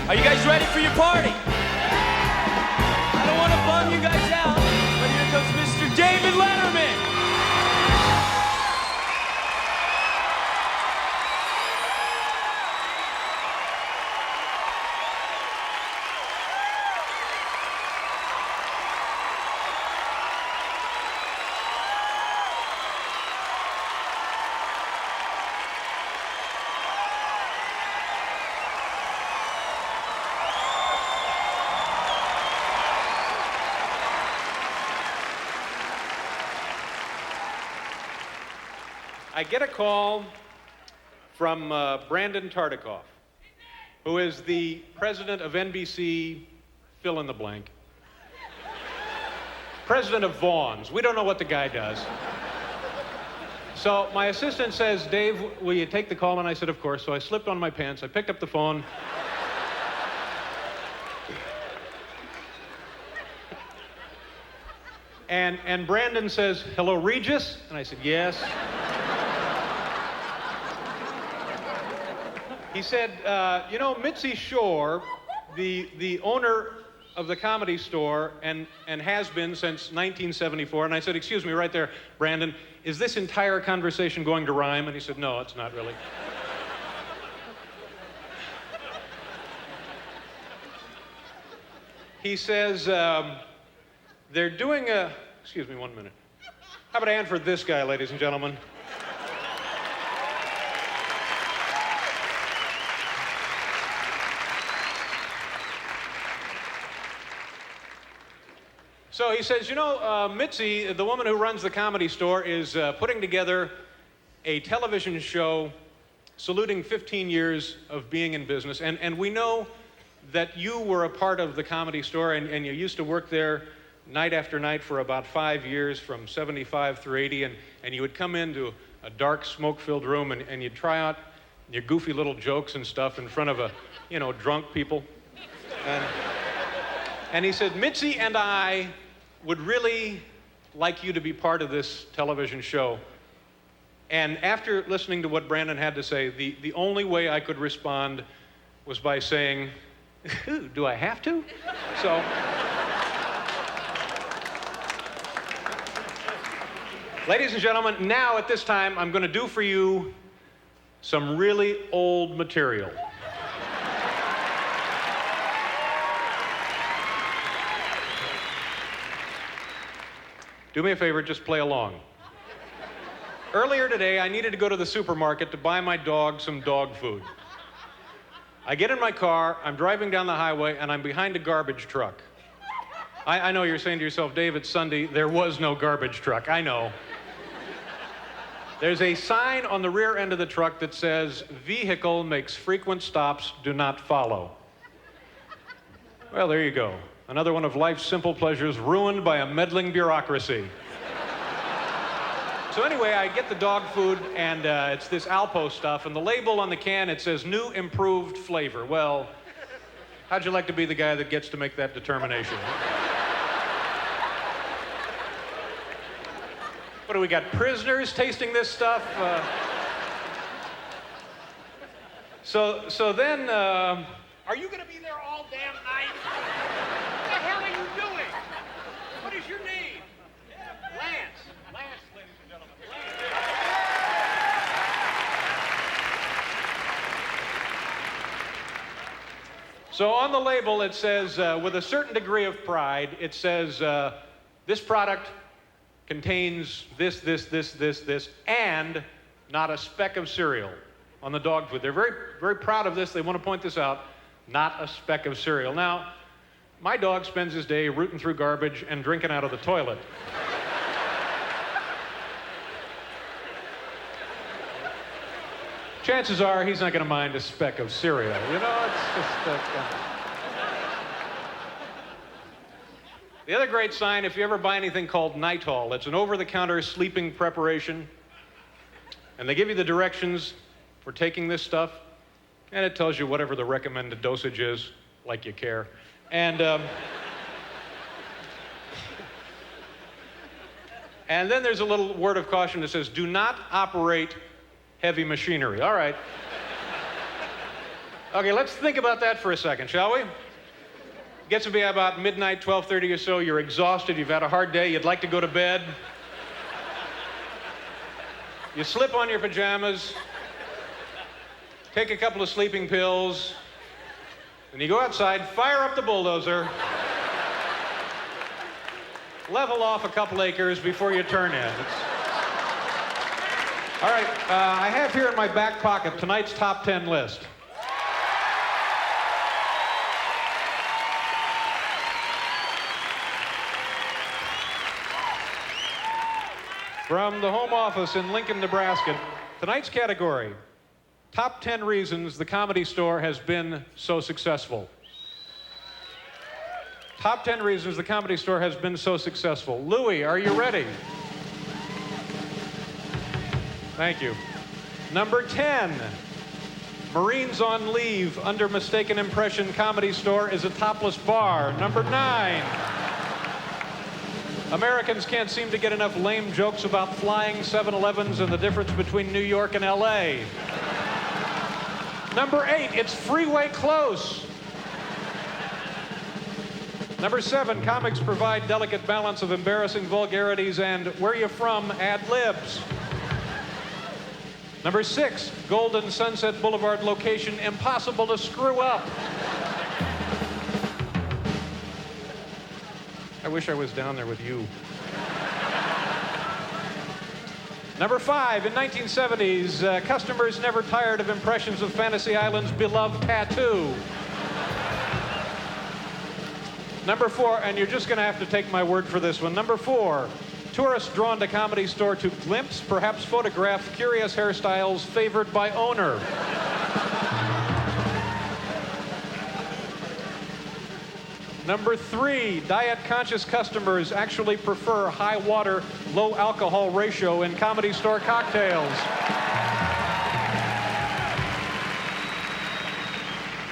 Are you guys ready for your party? I don't want to bum you guys out, but here comes Mr. David Letterman. I get a call from Brandon Tartikoff, who is the president of NBC, fill in the blank. President of Vaughn's. We don't know what the guy does. So my assistant says, Dave, will you take the call? And I said, of course. So I slipped on my pants. I picked up the phone. And Brandon says, hello, Regis? And I said, yes. He said, you know, Mitzi Shore, the owner of the Comedy Store and has been since 1974. And I said, excuse me, right there, Brandon, is this entire conversation going to rhyme? And he said, no, it's not really. He says, they're doing a, excuse me 1 minute. How about a hand for this guy, ladies and gentlemen? So he says, you know, Mitzi, the woman who runs the Comedy Store, is putting together a television show saluting 15 years of being in business. And we know that you were a part of the Comedy Store, and you used to work there night after night for about 5 years, from 75 through 80, and you would come into a dark, smoke-filled room, and you'd try out your goofy little jokes and stuff in front of drunk people. And he said, Mitzi and I would really like you to be part of this television show. And after listening to what Brandon had to say, the only way I could respond was by saying, do I have to? So, ladies and gentlemen, now at this time, I'm going to do for you some really old material. Do me a favor, just play along. Earlier today, I needed to go to the supermarket to buy my dog some dog food. I get in my car, I'm driving down the highway, and I'm behind a garbage truck. I know you're saying to yourself, Dave, it's Sunday, there was no garbage truck. I know. There's a sign on the rear end of the truck that says, vehicle makes frequent stops, do not follow. Well, there you go. Another one of life's simple pleasures ruined by a meddling bureaucracy. So anyway, I get the dog food, and it's this Alpo stuff, and the label on the can, it says new improved flavor. Well, how'd you like to be the guy that gets to make that determination? What do we got, prisoners tasting this stuff? So then, are you gonna be there all damn night? What the hell are you doing? What is your name? Lance. Lance, ladies and gentlemen. Lance. So on the label it says, with a certain degree of pride, it says, this product contains this, and not a speck of cereal on the dog food. They're very, very proud of this. They want to point this out. Not a speck of cereal. Now, my dog spends his day rooting through garbage and drinking out of the toilet. Chances are he's not going to mind a speck of cereal. You know, it's just... The other great sign, if you ever buy anything called Nitol, it's an over-the-counter sleeping preparation, and they give you the directions for taking this stuff, and it tells you whatever the recommended dosage is, like you care. And then there's a little word of caution that says, do not operate heavy machinery. All right. Okay, let's think about that for a second, shall we? Gets to be about midnight, 12:30 or so. You're exhausted. You've had a hard day. You'd like to go to bed. You slip on your pajamas, take a couple of sleeping pills, and you go outside, fire up the bulldozer, level off a couple acres before you turn in. All right, I have here in my back pocket tonight's top 10 list. From the home office in Lincoln, Nebraska, tonight's category, top 10 reasons the Comedy Store has been so successful. Top 10 reasons the Comedy Store has been so successful. Louis, are you ready? Thank you. Number 10, Marines on leave under mistaken impression Comedy Store is a topless bar. Number 9, Americans can't seem to get enough lame jokes about flying 7-Elevens and the difference between New York and LA. Number 8, it's freeway close. Number 7, comics provide delicate balance of embarrassing vulgarities and where you from ad-libs. Number 6, Golden Sunset Boulevard location impossible to screw up. I wish I was down there with you. Number 5, in 1970s, customers never tired of impressions of Fantasy Island's beloved tattoo. Number 4, and you're just going to have to take my word for this one. Number 4, tourists drawn to Comedy Store to glimpse, perhaps photograph, curious hairstyles favored by owner. Number 3, diet-conscious customers actually prefer high-water, low-alcohol ratio in Comedy Store cocktails.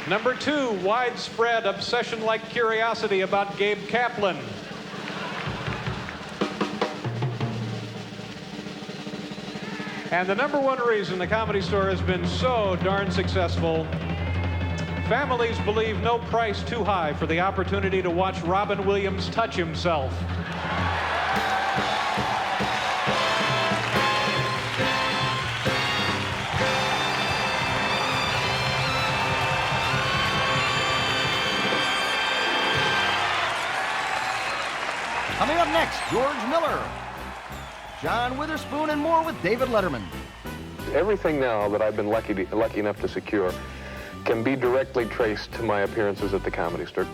Number 2, widespread obsession-like curiosity about Gabe Kaplan. And the number 1 reason the Comedy Store has been so darn successful, families believe no price too high for the opportunity to watch Robin Williams touch himself. Coming up next, George Miller, John Witherspoon, and more with David Letterman. Everything now that I've been lucky enough to secure can be directly traced to my appearances at the Comedy Store.